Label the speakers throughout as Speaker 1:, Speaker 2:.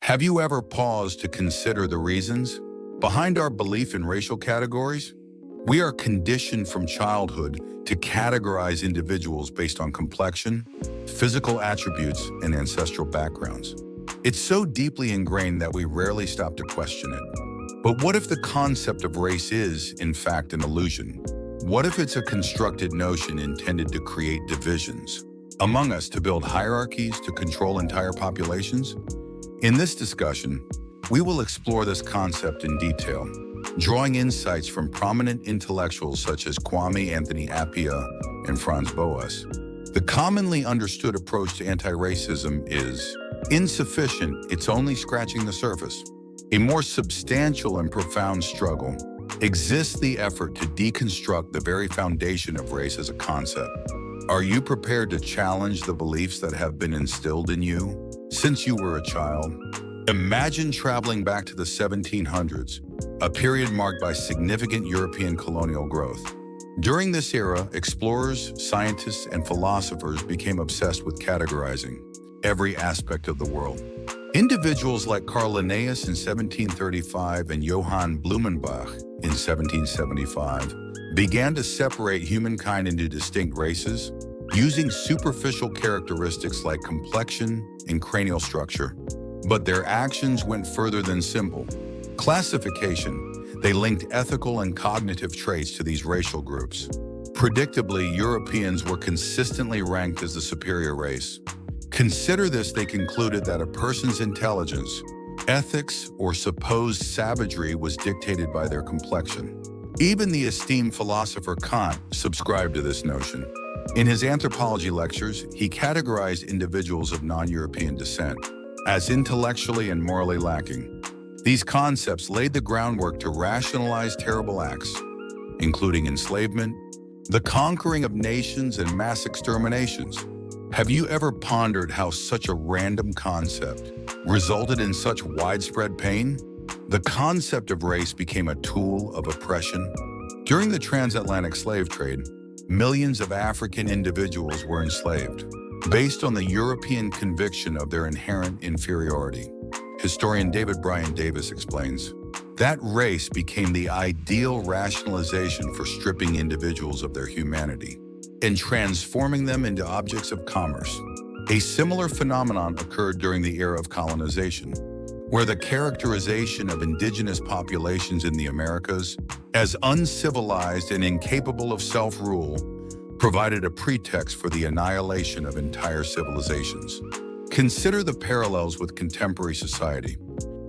Speaker 1: Have you ever paused to consider the reasons behind our belief in racial categories? We are conditioned from childhood to categorize individuals based on complexion, physical attributes, and ancestral backgrounds. It's so deeply ingrained that we rarely stop to question it. But what if the concept of race is, in fact, an illusion? What if it's a constructed notion intended to create divisions among us, to build hierarchies, to control entire populations? In this discussion, we will explore this concept in detail, drawing insights from prominent intellectuals such as Kwame Appiah and Franz Boas. The commonly understood approach to anti-racism is insufficient, it's only scratching the surface. A more substantial and profound struggle exists, the effort to deconstruct the very foundation of race as a concept. Are you prepared to challenge the beliefs that have been instilled in you since you were a child? Imagine traveling back to the 1700s, a period marked by significant European colonial growth. During this era, explorers, scientists, and philosophers became obsessed with categorizing every aspect of the world. Individuals like Carl Linnaeus in 1735 and Johann Blumenbach in 1775 began to separate humankind into distinct races, using superficial characteristics like complexion and cranial structure. But their actions went further than simple classification. They linked ethical and cognitive traits to these racial groups. Predictably, Europeans were consistently ranked as the superior race. Consider this: they concluded that a person's intelligence, ethics, or supposed savagery was dictated by their complexion. Even the esteemed philosopher Kant subscribed to this notion. In his anthropology lectures, he categorized individuals of non-European descent as intellectually and morally lacking. These concepts laid the groundwork to rationalize terrible acts, including enslavement, the conquering of nations, and mass exterminations. Have you ever pondered how such a random concept resulted in such widespread pain? The concept of race became a tool of oppression. During the transatlantic slave trade, millions of African individuals were enslaved, based on the European conviction of their inherent inferiority. Historian David Bryan Davis explains that race became the ideal rationalization for stripping individuals of their humanity and transforming them into objects of commerce. A similar phenomenon occurred during the era of colonization, where the characterization of indigenous populations in the Americas as uncivilized and incapable of self-rule provided a pretext for the annihilation of entire civilizations. Consider the parallels with contemporary society.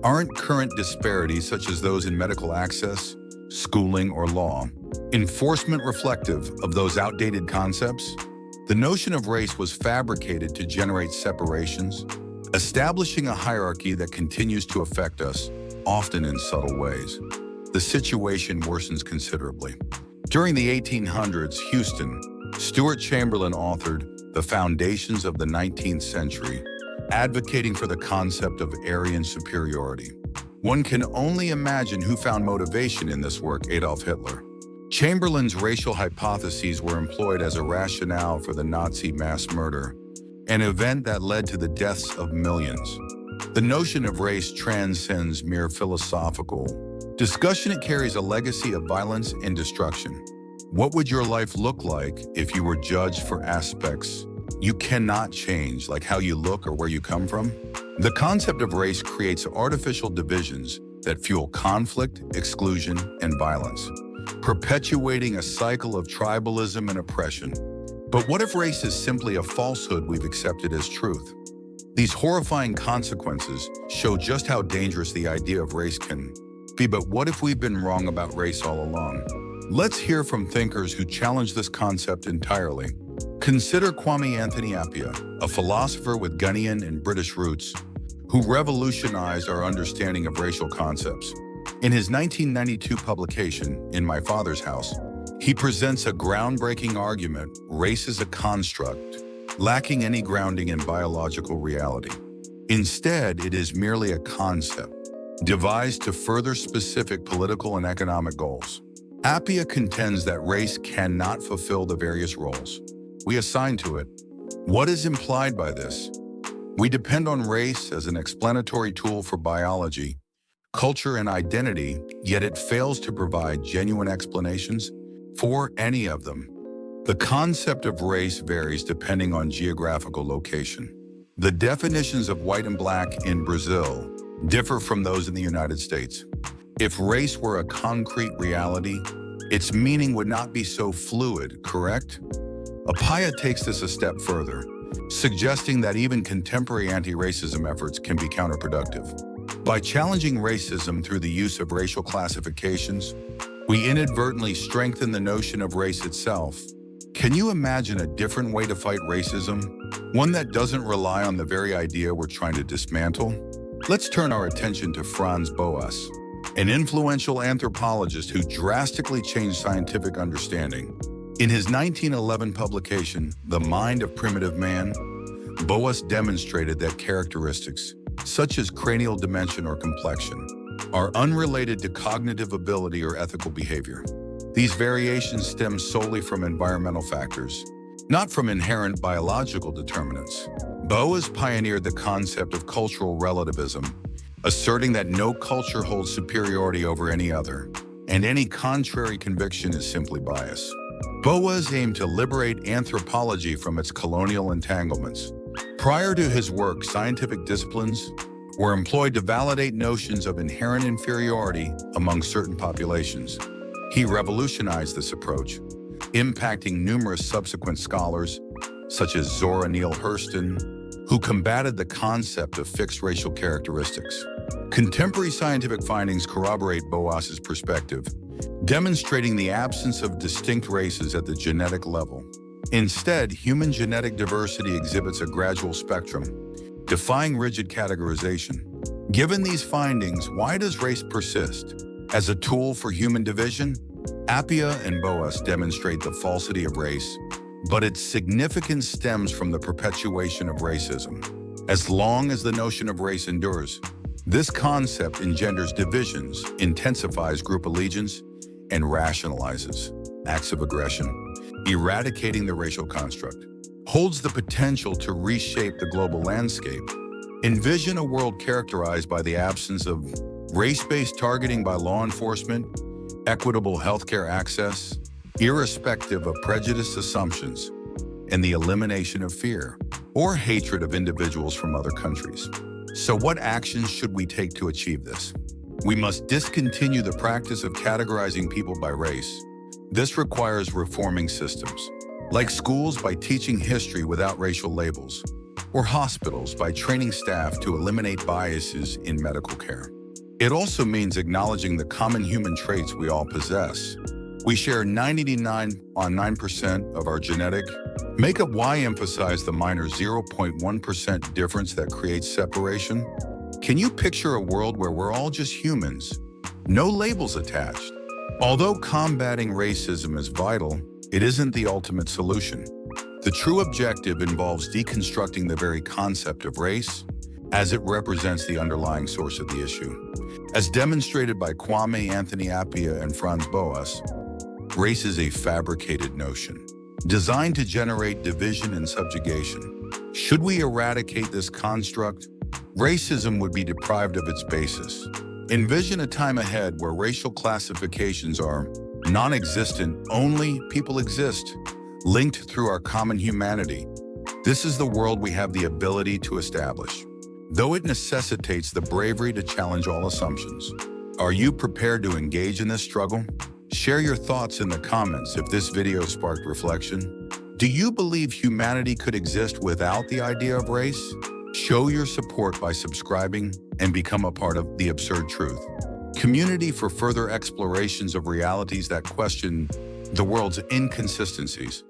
Speaker 1: Aren't current disparities, such as those in medical access, schooling, or law, enforcement reflective of those outdated concepts? The notion of race was fabricated to generate separations, establishing a hierarchy that continues to affect us, often in subtle ways. The situation worsens considerably. During the 1800s, Houston, Stuart Chamberlain authored The Foundations of the 19th Century, advocating for the concept of Aryan superiority. One can only imagine who found motivation in this work: Adolf Hitler. Chamberlain's racial hypotheses were employed as a rationale for the Nazi mass murder, an event that led to the deaths of millions. The notion of race transcends mere philosophical discussion. It carries a legacy of violence and destruction. What would your life look like if you were judged for aspects you cannot change, like how you look or where you come from? The concept of race creates artificial divisions that fuel conflict, exclusion, and violence, perpetuating a cycle of tribalism and oppression. But what if race is simply a falsehood we've accepted as truth? These horrifying consequences show just how dangerous the idea of race can be. But what if we've been wrong about race all along? Let's hear from thinkers who challenge this concept entirely. Consider Kwame Appiah, a philosopher with Ghanaian and British roots, who revolutionized our understanding of racial concepts. In his 1992 publication, In My Father's House, he presents a groundbreaking argument: race is a construct, lacking any grounding in biological reality. Instead, it is merely a concept, devised to further specific political and economic goals. Appiah contends that race cannot fulfill the various roles we assign to it. What is implied by this? We depend on race as an explanatory tool for biology, culture, and identity, yet it fails to provide genuine explanations for any of them. The concept of race varies depending on geographical location. The definitions of white and black in Brazil differ from those in the United States. If race were a concrete reality, its meaning would not be so fluid, correct? Appiah takes this a step further, suggesting that even contemporary anti-racism efforts can be counterproductive. By challenging racism through the use of racial classifications, we inadvertently strengthen the notion of race itself. Can you imagine a different way to fight racism? One that doesn't rely on the very idea we're trying to dismantle? Let's turn our attention to Franz Boas, an influential anthropologist who drastically changed scientific understanding. In his 1911 publication, The Mind of Primitive Man, Boas demonstrated that characteristics, such as cranial dimension or complexion, are unrelated to cognitive ability or ethical behavior. These variations stem solely from environmental factors, not from inherent biological determinants. Boas pioneered the concept of cultural relativism, asserting that no culture holds superiority over any other, and any contrary conviction is simply bias. Boas aimed to liberate anthropology from its colonial entanglements. Prior to his work, scientific disciplines were employed to validate notions of inherent inferiority among certain populations. He revolutionized this approach, impacting numerous subsequent scholars, such as Zora Neale Hurston, who combated the concept of fixed racial characteristics. Contemporary scientific findings corroborate Boas's perspective, demonstrating the absence of distinct races at the genetic level. Instead, human genetic diversity exhibits a gradual spectrum, defying rigid categorization. Given these findings, why does race persist? As a tool for human division? Appiah and Boas demonstrate the falsity of race, but its significance stems from the perpetuation of racism. As long as the notion of race endures, this concept engenders divisions, intensifies group allegiance, and rationalizes acts of aggression. Eradicating the racial construct holds the potential to reshape the global landscape. Envision a world characterized by the absence of race-based targeting by law enforcement, equitable healthcare access, irrespective of prejudice assumptions, and the elimination of fear or hatred of individuals from other countries. So what actions should we take to achieve this? We must discontinue the practice of categorizing people by race. This requires reforming systems, like schools by teaching history without racial labels, or hospitals by training staff to eliminate biases in medical care. It also means acknowledging the common human traits we all possess. We share 99.9% of our genetic makeup. Why emphasize the minor 0.1% difference that creates separation? Can you picture a world where we're all just humans, no labels attached? Although combating racism is vital, it isn't the ultimate solution. The true objective involves deconstructing the very concept of race, as it represents the underlying source of the issue. As demonstrated by Kwame, Anthony Appiah, and Franz Boas, race is a fabricated notion, designed to generate division and subjugation. Should we eradicate this construct, racism would be deprived of its basis. Envision a time ahead where racial classifications are non-existent, only people exist, linked through our common humanity. This is the world we have the ability to establish, though it necessitates the bravery to challenge all assumptions. Are you prepared to engage in this struggle? Share your thoughts in the comments if this video sparked reflection. Do you believe humanity could exist without the idea of race? Show your support by subscribing and become a part of The Absurd Truth community for further explorations of realities that question the world's inconsistencies.